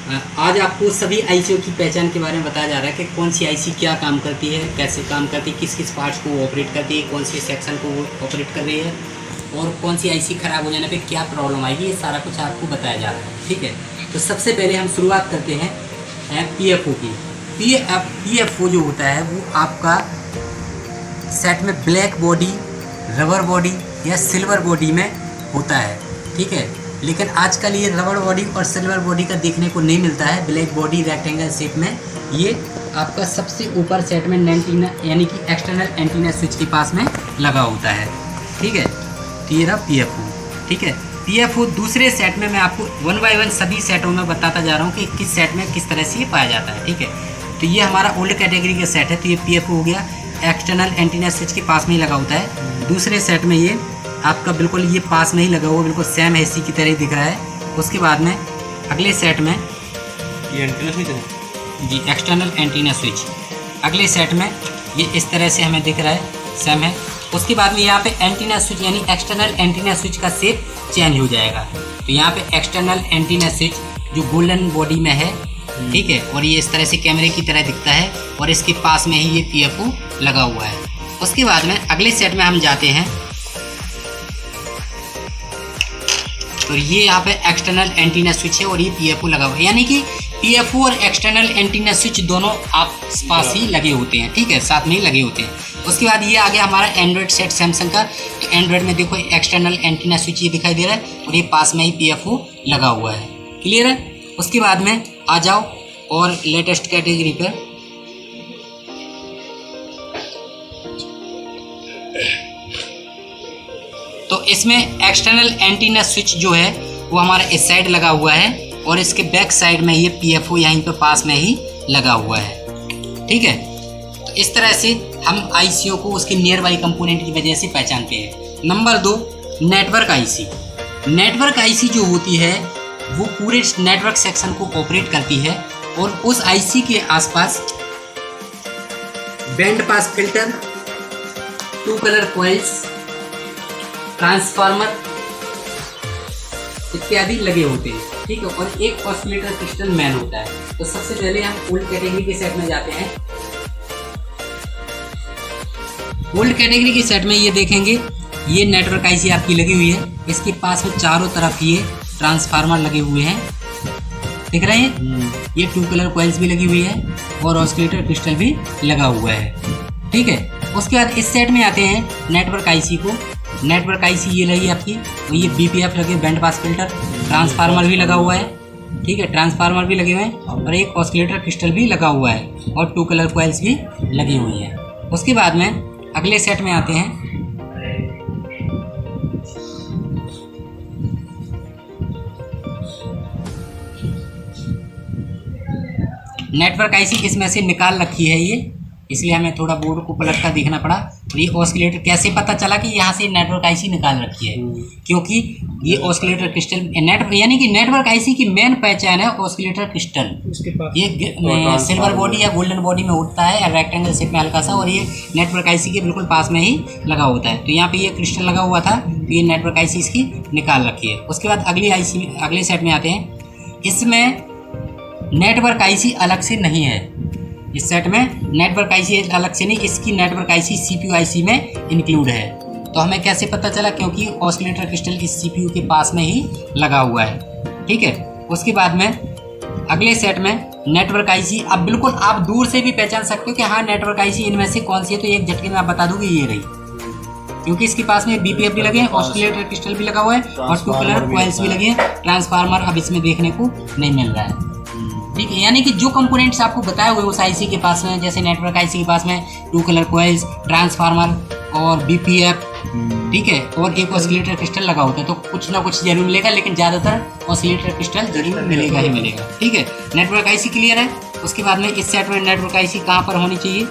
आज आपको सभी आईसीओ की पहचान के बारे में बताया जा रहा है कि कौन सी आईसी क्या काम करती है, कैसे काम करती है, किस किस पार्ट्स को वो ऑपरेट करती है, कौन सी सेक्शन को वो ऑपरेट कर रही है और कौन सी आईसी ख़राब हो जाने पे क्या प्रॉब्लम आएगी, ये सारा कुछ आपको बताया जा रहा है। ठीक है, तो सबसे पहले हम शुरुआत करते हैं PFO की। PFO जो होता है वो आपका सेट में ब्लैक बॉडी, रबर बॉडी या सिल्वर बॉडी में होता है। ठीक है, लेकिन आजकल ये रबर बॉडी और सिल्वर बॉडी का देखने को नहीं मिलता है। ब्लैक बॉडी रेक्टेंगल शेप में ये आपका सबसे ऊपर सेट में एंटीना यानी कि एक्सटर्नल एंटीना स्विच के पास में लगा होता है। ठीक है, तो ये रहा PFO। ठीक है, PFO दूसरे सेट में मैं आपको 1 बाय 1 सभी सेटों में बताता जा रहा हूँ कि किस सेट में किस तरह से ये पाया जाता है। ठीक है, तो ये हमारा ओल्ड कैटेगरी का सेट है, तो ये PFO हो गया, एक्सटर्नल एंटीना स्विच के पास में ही लगा होता है। दूसरे सेट में ये आपका बिल्कुल ये पास में ही लगा हुआ, बिल्कुल सेम एसी की तरह ही दिख रहा है। उसके बाद में अगले सेट में ये एंटीना स्विच है जी, एक्सटर्नल एंटीना स्विच अगले सेट में ये इस तरह से हमें दिख रहा है, सेम है। उसके बाद में यहाँ पे एंटीना स्विच यानी एक्सटर्नल एंटीना स्विच का शेप चेंज हो जाएगा। तो यहाँ पे एक्सटर्नल एंटीना स्विच जो गोल्डन बॉडी में है, ठीक है, और ये इस तरह से कैमरे की तरह दिखता है और इसके पास में ही ये PFO लगा हुआ है। उसके बाद में अगले सेट में हम जाते हैं, तो ये यहाँ पे एक्सटर्नल एंटीना स्विच है और ये PFO लगा हुआ है, यानी कि PFO और एक्सटर्नल एंटीना स्विच दोनों आप पास ही लगे होते हैं। ठीक है, साथ में ही लगे होते हैं। उसके बाद ये आ गया हमारा एंड्रॉयड सेट सैमसंग का। तो एंड्रॉयड में देखो एक्सटर्नल एंटीना स्विच ये दिखाई दे रहा है और ये पास में ही PFO लगा हुआ है। क्लियर है? उसके बाद में आ जाओ और लेटेस्ट कैटेगरी पर, तो इसमें एक्सटर्नल एंटीना स्विच जो है वो हमारा इस साइड लगा हुआ है और इसके बैक साइड में ये PFO यहीं पे पास में ही लगा हुआ है। ठीक है, तो इस तरह से हम आईसीओ को उसके नियर बाई कंपोनेंट की वजह से पहचानते हैं। Number 2, network IC. Network IC जो होती है वो पूरे नेटवर्क सेक्शन को ऑपरेट करती है और उस आईसी के आसपास band pass filter, 2 colour coils, transformer इत्यादि लगे होते हैं। ठीक है, और एक ऑसिलेटर क्रिस्टल मैन होता है। तो सबसे पहले हम ओल्ड कैटेगरी के सेट में जाते हैं। ओल्ड कैटेगरी के सेट में ये देखेंगे, ये नेटवर्क आईसी आपकी लगी हुई है, इसके पास में चारों तरफ ये ट्रांसफार्मर लगे हुए हैं, दिख रहे हैं। ये 2 कलर कॉइल्स भी लगी हुई है और ऑसिलेटर क्रिस्टल भी लगा हुआ है। ठीक है, उसके बाद इस सेट में आते हैं नेटवर्क आईसी को। नेटवर्क आईसी ये रही आपकी, तो ये BPF लगे, बैंड पास फिल्टर, ट्रांसफार्मर भी लगा हुआ है। ठीक है, ट्रांसफार्मर भी लगे हुए हैं और एक ऑसिलेटर क्रिस्टल भी लगा हुआ है और 2 कलर कॉइल्स भी लगी हुई हैं। उसके बाद में अगले सेट में आते हैं, नेटवर्क आईसी इसमें से निकाल रखी है ये, इसलिए हमें थोड़ा बोर्ड को पलट कर देखना पड़ा। और ये ऑसिलेटर कैसे पता चला कि यहाँ से नेटवर्क आईसी निकाल रखी है, क्योंकि ये ऑसिलेटर क्रिस्टल नेटवर्क यानी कि नेटवर्क आईसी की मेन पहचान है ऑसिलेटर क्रिस्टल। ये सिल्वर बॉडी या गोल्डन बॉडी में होता है, रेक्टेंगल शेप में हल्का सा, और ये नेटवर्क आईसी के बिल्कुल पास में ही लगा होता है। तो यहाँ पे ये क्रिस्टल लगा हुआ था, तो ये नेटवर्क आईसी इसकी निकाल रखी है। उसके बाद अगले सेट में आते हैं। इसमें नेटवर्क आईसी अलग से नहीं है, इस सेट में नेटवर्क आईसी अलग से नहीं, इसकी नेटवर्क आईसी CPU आईसी में इंक्लूड है। तो हमें कैसे पता चला? क्योंकि ऑसिलेटर क्रिस्टल इस CPU के पास में ही लगा हुआ है। ठीक है, उसके बाद में अगले सेट में नेटवर्क आईसी, अब बिल्कुल आप दूर से भी पहचान सकते हो कि हाँ नेटवर्क आईसी इनमें से कौन सी है, तो एक झटके में आप बता दोगे ये रही, क्योंकि इसके पास में BPF भी लगे हैं, ऑसिलेटर क्रिस्टल भी लगा हुआ है और 2 कलर कॉइल्स भी लगे हैं। ट्रांसफार्मर अब इसमें देखने को नहीं मिल रहा है। ठीक है, यानी कि जो कंपोनेंट्स आपको बताए हुए उस आईसी के पास में, जैसे नेटवर्क आईसी के पास में 2 कलर कॉइल्स, ट्रांसफार्मर और BPF, ठीक है, और एक ऑसिलेटर क्रिस्टल लगा होता है, तो कुछ ना कुछ जरूर मिलेगा, लेकिन ज़्यादातर ऑसिलेटर क्रिस्टल जरूर मिलेगा ही मिलेगा। ठीक है, नेटवर्क आईसी क्लियर है। उसके बाद में इस सेट में नेटवर्क आईसी कहाँ पर होनी चाहिए,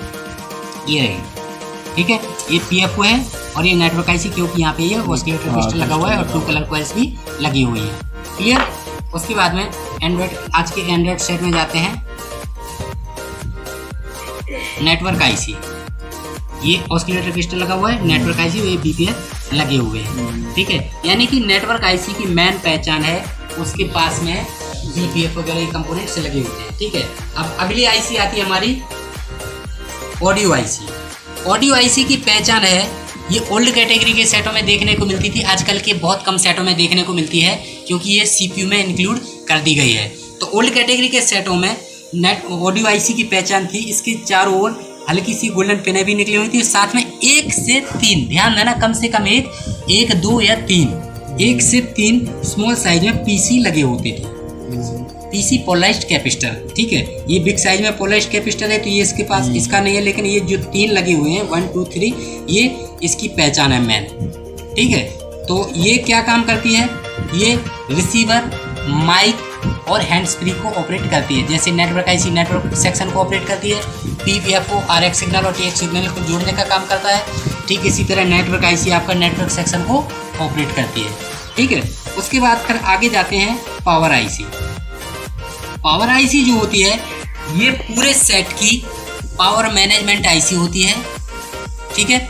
ये रही। ठीक है, ये PFO है और ये नेटवर्क आईसी, क्योंकि यहाँ पे ये ऑसिलेटर क्रिस्टल लगा हुआ है और 2 कलर कॉइल्स भी लगी हुई है। क्लियर। उसके बाद में एंड्रॉयड, आज के एंड्रॉयड सेट में जाते हैं। नेटवर्क आईसी, ये ऑसिलेटर क्रिस्टल लगा हुआ है, नेटवर्क आईसी ये BPF लगे हुए हैं। ठीक है, यानी कि नेटवर्क आईसी की मेन पहचान है उसके पास में BPF वगैरह ये कंपोनेंट्स लगे होते हैं। ठीक है, अब अगली आईसी आती है हमारी ऑडियो आईसी। ऑडियो आईसी की पहचान है, ये ओल्ड कैटेगरी के सेटों में देखने को मिलती थी, आजकल के बहुत कम सेटों में देखने को मिलती है क्योंकि ये CPU में इंक्लूड कर दी गई है। तो ओल्ड कैटेगरी के सेटों में नेट ऑडियो आईसी की पहचान थी, इसके चारों ओर हल्की सी गोल्डन पिनें भी निकली हुई थी, साथ में 1 से 3, ध्यान देना, कम से कम 1, 2 या 3, 1 से 3 स्मॉल साइज में PC लगे होते थे। PC polarised capacitor. ठीक है, ये बिग साइज में पोलराइज्ड कैपेसिटर है तो ये इसके पास इसका नहीं है, लेकिन ये जो 3 लगे हुए हैं 1 2 3 ये इसकी पहचान है मेन। ठीक है, तो ये क्या काम करती है, ये रिसीवर, माइक और हैंड्स फ्री को ऑपरेट करती है। जैसे नेटवर्क आईसी नेटवर्क सेक्शन को ऑपरेट करती है, PPFO RX सिग्नल और TX सिग्नल को जोड़ने का काम करता है, ठीक इसी तरह नेटवर्क आईसी आपका नेटवर्क सेक्शन को ऑपरेट करती है। ठीक है, उसके बाद फिर आगे जाते हैं पावर आईसी। पावर आईसी जो होती है ये पूरे सेट की पावर मैनेजमेंट आईसी होती है। ठीक है,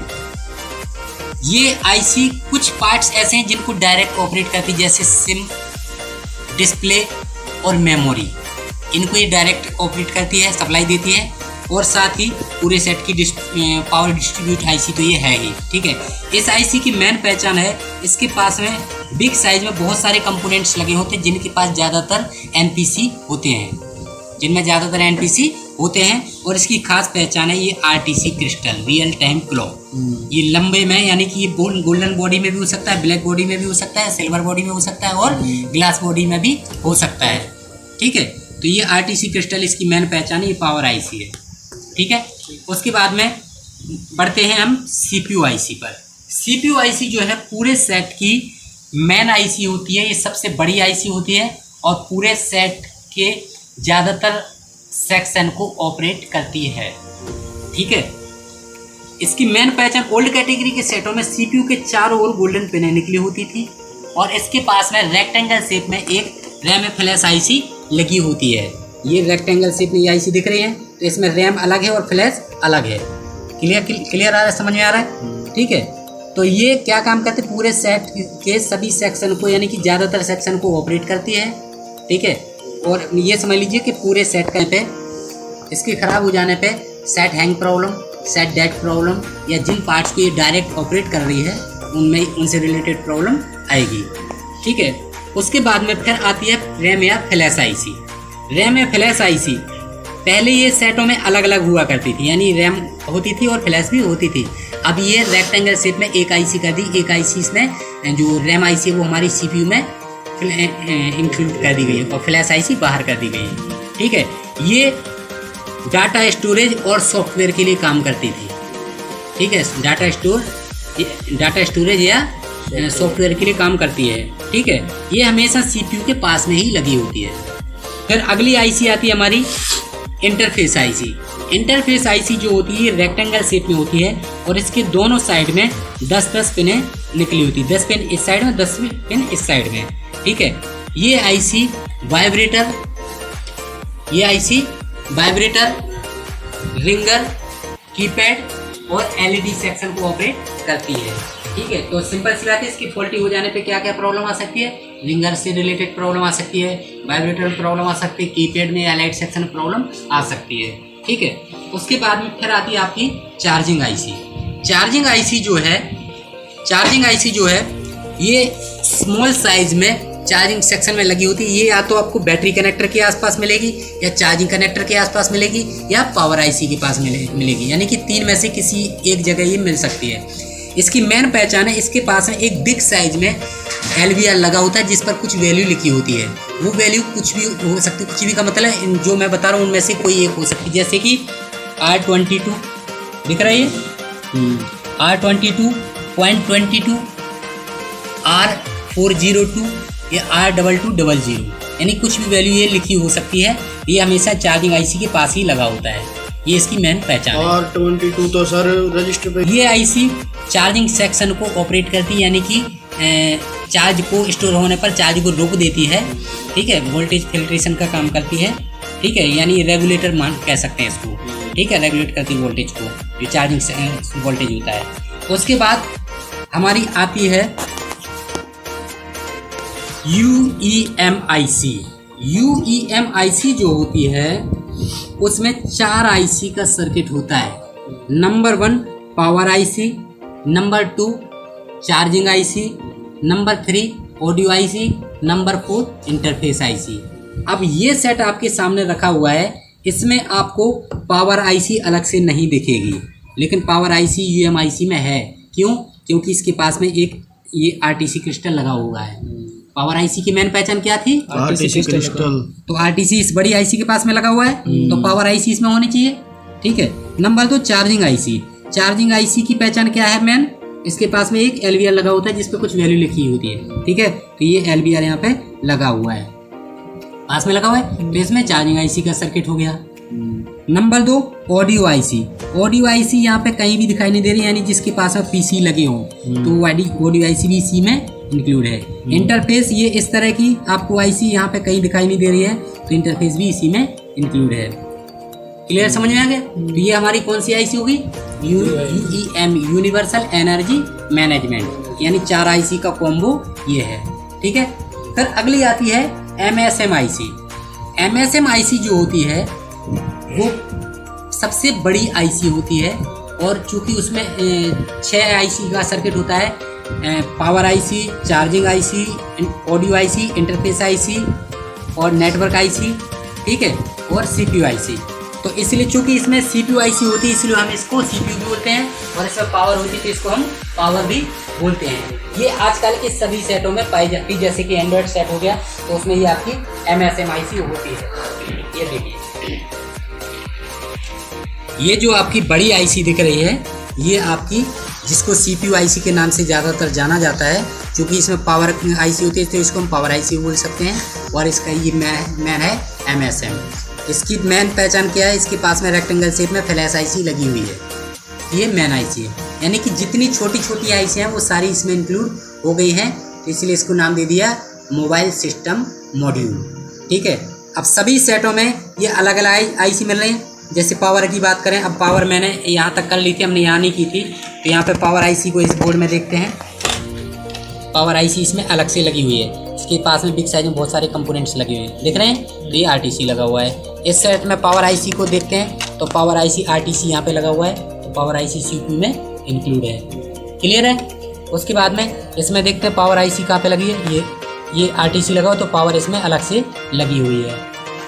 ये आईसी कुछ पार्ट्स ऐसे हैं जिनको डायरेक्ट ऑपरेट करती है, जैसे सिम, डिस्प्ले और मेमोरी, इनको ये डायरेक्ट ऑपरेट करती है, सप्लाई देती है, और साथ ही पूरे सेट की पावर डिस्ट्रीब्यूट आईसी तो ये है ही। ठीक है, इस आईसी की मेन पहचान है, इसके पास में बिग साइज में बहुत सारे कंपोनेंट्स लगे होते हैं जिनके पास ज़्यादातर NPC होते हैं, जिनमें ज़्यादातर NPC होते हैं, और इसकी खास पहचान है ये RTC crystal, real time clock. ये लंबे में, यानी कि ये गोल्डन बॉडी में भी हो सकता है, ब्लैक बॉडी में भी हो सकता है, सिल्वर बॉडी में हो सकता है और ग्लास बॉडी में भी हो सकता है। ठीक है, तो ये RTC क्रिस्टल इसकी मेन पहचान है, ये पावर आईसी है। ठीक है, उसके बाद में बढ़ते हैं हम CPU आईसी पर। CPU आईसी जो है पूरे सेट की मेन आईसी होती है, ये सबसे बड़ी आईसी होती है और पूरे सेट के ज़्यादातर सेक्शन को ऑपरेट करती है। ठीक है, इसकी मेन पहचान, ओल्ड कैटेगरी के सेटों में CPU के चारों ओर गोल्डन पिनें निकली होती थी और इसके पास में रेक्टेंगल शेप में एक रैम फ्लैश आईसी लगी होती है। ये रेक्टेंगल शेप में ये आईसी दिख रही है, तो इसमें रैम अलग है और फ्लैश अलग है। क्लियर आ रहा है, समझ में आ रहा है? ठीक है, तो ये क्या काम करते, पूरे सेट के सभी सेक्शन को, यानी कि ज़्यादातर सेक्शन को ऑपरेट करती है। ठीक है, और ये समझ लीजिए कि पूरे सेट का पे इसके ख़राब हो जाने पे set hang problem, set dead problem, या जिन पार्ट्स को ये डायरेक्ट ऑपरेट कर रही है उनमें उनसे रिलेटेड प्रॉब्लम आएगी। ठीक है, उसके बाद में फिर आती है रैम या फ्लैश आईसी। रैम या फ्लैश आईसी पहले ये सेटों में अलग अलग हुआ करती थी, यानी रैम होती थी और फ्लैश भी होती थी। अब ये रेक्टेंगल शेप में एक आईसी कर दी, एक आईसी इसमें जो रैम आईसी है वो हमारी CPU में इंक्लूड कर दी गई है और फ्लैश आईसी बाहर कर दी गई है। ठीक है, ये डाटा स्टोरेज और सॉफ्टवेयर के लिए काम करती थी। ठीक है, डाटा स्टोरेज या सॉफ्टवेयर के लिए काम करती है। ठीक है, ये हमेशा CPU के पास में ही लगी होती है। फिर अगली आईसी आती है हमारी इंटरफेस आईसी। इंटरफेस आईसी जो होती है रेक्टेंगल शेप में होती है और इसके दोनों साइड में 10-10 पिनें निकली होती है, 10 पिन इस साइड में, 10 पिन इस साइड में। ठीक है, ये आईसी वाइब्रेटर, रिंगर, कीपैड और LED सेक्शन को ऑपरेट करती है। ठीक है, तो सिंपल सी बात है, इसकी फॉल्टी हो जाने पे क्या क्या प्रॉब्लम आ सकती है, रिंगर से रिलेटेड प्रॉब्लम आ सकती है, वाइब्रेटर में प्रॉब्लम आ सकती है, कीपैड में या लाइट सेक्शन में प्रॉब्लम आ सकती है। ठीक है, उसके बाद में फिर आती है आपकी चार्जिंग आईसी। चार्जिंग आईसी जो है ये स्मॉल साइज में चार्जिंग सेक्शन में लगी होती है। ये या तो आपको बैटरी कनेक्टर के आसपास मिलेगी, या चार्जिंग कनेक्टर के आसपास मिलेगी, या पावर आईसी के पास मिलेगी, यानी कि 3 में से किसी एक जगह ये मिल सकती है। इसकी मेन पहचान है, इसके पास में एक बिग साइज में LVR लगा होता है जिस पर कुछ वैल्यू लिखी होती है। वो वैल्यू कुछ भी हो सकती है, कुछ भी का मतलब जो मैं बता रहा हूँ उनमें से कोई एक हो सकती है, जैसे कि R22 दिख रहा है ये, R22.22, R402 या R2200, यानी कुछ भी वैल्यू ये लिखी हो सकती है। ये हमेशा चार्जिंग आईसी के पास ही लगा होता है, ये इसकी मेन पहचान है। R22 तो सर रजिस्टर पे, ये आईसी चार्जिंग सेक्शन को ऑपरेट करती है, यानी कि चार्ज को स्टोर होने पर चार्ज को रोक देती है। ठीक है, वोल्टेज फिल्ट्रेशन का काम करती है। ठीक है, यानी रेगुलेटर मान कह सकते हैं इसको। ठीक है, रेगुलेट करती है वोल्टेज को, जो चार्जिंग वोल्टेज होता है। उसके बाद हमारी आती है UEM IC। UEMIC जो होती है उसमें 4 आईसी का सर्किट होता है। Number 1 power IC, number 2 charging IC, number 3 audio IC, number 4 interface IC. अब ये सेट आपके सामने रखा हुआ है, इसमें आपको पावर आईसी अलग से नहीं दिखेगी, लेकिन पावर आईसी UEMIC में है। क्यों? क्योंकि इसके पास में एक ये RTC क्रिस्टल लगा हुआ है। पावर आईसी की मेन पहचान क्या थी? RTC crystal. तो RTC इस बड़ी आईसी के पास में लगा हुआ है, तो पावर आईसी इसमें होनी चाहिए। ठीक है। Number 2 charging IC. Charging IC की पहचान क्या है मेन? इसके पास में एक LVR लगा होता है जिसपे कुछ वैल्यू लिखी होती है। ठीक है, तो ये LVR यहाँ पे लगा हुआ है, पास में लगा हुआ है, तो इसमें चार्जिंग आईसी का सर्किट हो गया। Number 2 audio IC. Audio IC यहाँ पे कहीं भी दिखाई नहीं दे रही, यानी जिसके पास में PC लगे हों तो ऑडियो आईसी भी इसी में इंक्लूड है। इंटरफेस, ये इस तरह की आपको आईसी यहाँ पे कहीं दिखाई नहीं दे रही है, तो इंटरफेस भी इसी में इंक्लूड है। क्लियर, समझ में आ गया? तो ये हमारी कौन सी आईसी होगी? UEM, यूनिवर्सल एनर्जी मैनेजमेंट, यानी 4 आईसी का कॉम्बो ये है। ठीक है। फिर अगली आती है MSM आईसी। MSM आईसी जो होती है वो सबसे बड़ी आईसी होती है, और चूंकि उसमें 6 आईसी का सर्किट होता है, power IC, charging IC, audio IC, interface IC और नेटवर्क आईसी। ठीक है, और CPU आईसी। तो इसलिए चूंकि इसमें CPU आईसी होती है, इसलिए हम इसको CPU भी बोलते हैं, और इसमें पावर होती है तो इसको हम पावर भी बोलते हैं। ये आजकल के सभी सेटों में पाई जाती है, जैसे कि एंड्रॉयड सेट हो गया तो उसमें ये आपकी MSM आईसी होती है। ये देखिए, ये जो आपकी बड़ी आईसी दिख रही है, ये आपकी जिसको CPU आईसी के नाम से ज़्यादातर जाना जाता है, क्योंकि इसमें पावर आईसी होती है तो इसको हम पावर आईसी बोल सकते हैं, और इसका ये मैन है MSM। इसकी मेन पहचान क्या है? इसके पास में रेक्टेंगल शेप में फ्लैश आईसी लगी हुई है, ये मेन आईसी है। यानी कि जितनी छोटी छोटी आईसी हैं वो सारी इसमें इंक्लूड हो गई हैं, तो इसलिए इसको नाम दे दिया मोबाइल सिस्टम मॉड्यूल। ठीक है। अब सभी सेटों में ये अलग अलग आईसी मिल रही हैं। जैसे पावर की बात करें, अब पावर मैंने यहाँ तक कर ली थी, हमने यहाँ नहीं की थी, तो यहाँ पे पावर आईसी को इस बोर्ड में देखते हैं। पावर आईसी इसमें अलग से लगी हुई है, इसके पास में बिग साइज में बहुत सारे कंपोनेंट्स लगे हुए हैं, दिख रहे हैं? तो ये RTC लगा हुआ है। इस सेट में पावर आईसी को देखते हैं, तो पावर आईसी RTC यहाँ पे लगा हुआ है, तो पावर आईसी CPU में इंक्लूड है। क्लियर है? उसके बाद में इसमें देखते हैं पावर आईसी कहाँ पे लगी है। ये RTC लगा हुआ, तो पावर इसमें अलग से लगी हुई है।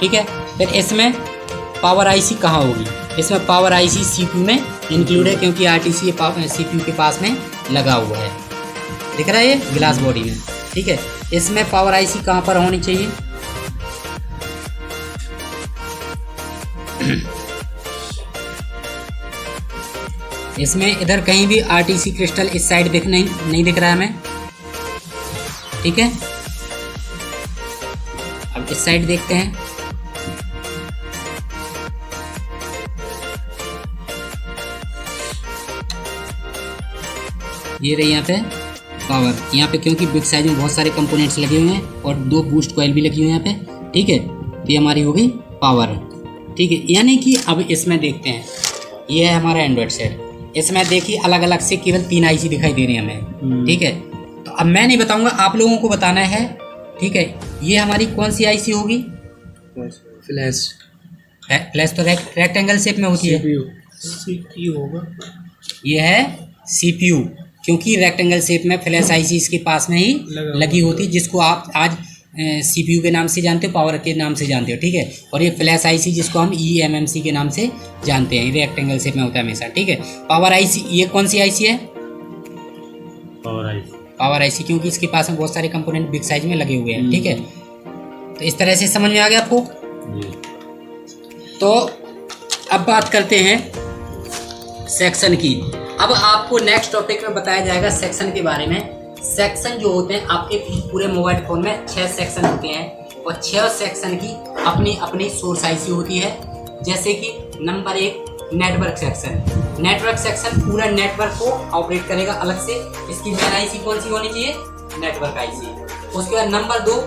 ठीक है। फिर इसमें पावर आईसी कहाँ होगी? इसमें पावर आईसी CPU में इंक्लूड है, क्योंकि RTC CPU के पास में लगा हुआ है, दिख रहा है ये ग्लास बॉडी में। ठीक है। इसमें पावर आईसी कहाँ पर होनी चाहिए? इसमें इधर कहीं भी RTC क्रिस्टल इस साइड नहीं दिख रहा है हमें। ठीक है। अब इस साइड देखते हैं। ये रही यहाँ पे पावर, यहाँ पे क्योंकि बिग साइज में बहुत सारे कंपोनेंट्स लगे हुए हैं और 2 बूस्ट कॉइल भी लगी हुई है यहाँ पे। ठीक है। तो ये हमारी हो गई पावर। ठीक है। यानी कि अब इसमें देखते हैं, ये है हमारा एंड्रॉयड सेट। इसमें देखिए अलग अलग से केवल 3 आईसी दिखाई दे रही है हमें। ठीक है। तो अब मैं नहीं बताऊंगा, आप लोगों को बताना है। ठीक है। ये हमारी कौन सी आईसी होगी? फ्लैश। फ्लैश तो रेक्टेंगल शेप में होती है। CPU होगा। ये है CPU, क्योंकि रेक्टेंगल शेप में फ्लैश आईसी इसके पास में ही लगी होती है, जिसको आप आज CPU के नाम से जानते हो, पावर के नाम से जानते हो। ठीक है। और ये फ्लैश आईसी जिसको हम eMMC के नाम से जानते हैं, ये रेक्टेंगल शेप में होता है हमेशा। ठीक है। पावर आईसी, ये कौन सी आईसी है? पावर आईसी, क्योंकि इसके पास में बहुत सारे कंपोनेंट बिग साइज में लगे हुए हैं। ठीक है। तो इस तरह से समझ में आ गया आपको? तो अब बात करते हैं सेक्शन की। अब आपको नेक्स्ट टॉपिक में बताया जाएगा सेक्शन के बारे में। सेक्शन जो होते हैं आपके पूरे मोबाइल फ़ोन में 6 सेक्शन होते हैं, और 6 सेक्शन की अपनी अपनी सोर्स आईसी होती है। जैसे कि number 1 network section. Network section पूरा नेटवर्क को ऑपरेट करेगा अलग से। इसकी मेन आईसी कौन सी होनी चाहिए? Network IC. उसके बाद number 2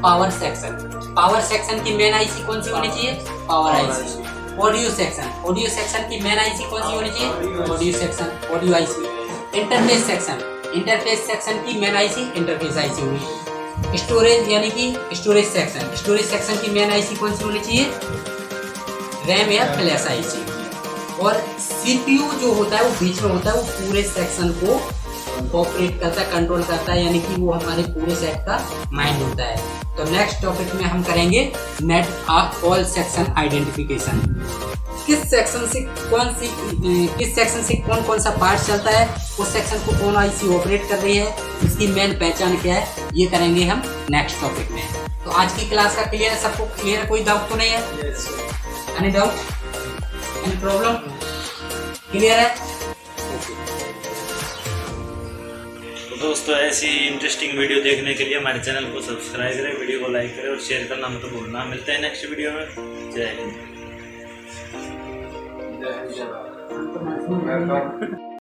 power section. Power section की मेन आईसी कौन सी होनी चाहिए? Power IC. Audio section. Audio section की मेन आईसी कौन सी होनी चाहिए? Audio section, audio IC. Interface section. Interface section की मेन आईसी इंटरफेस आईसी होगी। स्टोरेज यानी कि स्टोरेज सेक्शन की मेन आईसी कौन सी होनी चाहिए, रैम या फ्लैश आईसी। और सीपीयू जो होता है वो बीच में होता है, वो पूरे सेक्शन को ऑपरेट करता है, कंट्रोल करता है, यानी कि वो हमारे पूरे सेट का माइंड होता है। तो नेक्स्ट टॉपिक में हम करेंगे नेट ऑल सेक्शन आइडेंटिफिकेशन। किस सेक्शन से कौन कौन सा पार्ट चलता है, उस सेक्शन को कौन आईसी ऑपरेट कर रही है, उसकी मेन पहचान क्या है, ये करेंगे हम नेक्स्ट टॉपिक में। तो आज की क्लास का क्लियर है, सबको क्लियर है, कोई डाउट तो नहीं है? Any doubt, any problem? Clear है? तो दोस्तों ऐसी इंटरेस्टिंग वीडियो देखने के लिए हमारे चैनल को सब्सक्राइब करें, वीडियो को लाइक करें और शेयर करना मत भूलना। मिलते हैं नेक्स्ट वीडियो में। जय हिंद।